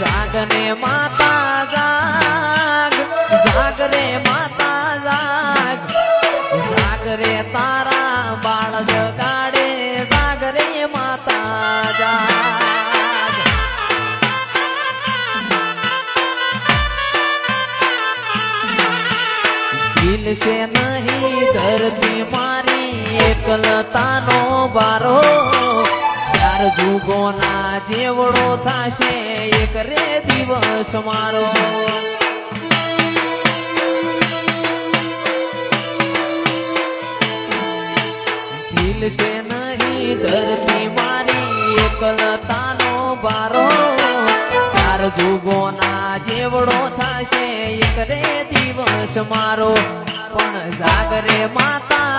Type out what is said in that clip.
જાગને માતા જાગ, જાગ રે માતા જાગ, જાગ રે તારા બાળ જગાડે, જાગ રે માતા જાગ. ઝીલશે નહીં ધરતી મારી એકલતાનો બારો, ચાર જુગોના જેવડો થાશે એક રે દિવસ મારો. ઝીલશે નહીં ધરતી મારી એકલતાનો બારો, ચાર જુગોના જેવડો થાશે એક રે દિવસ મારો. પણ જાગરે માતા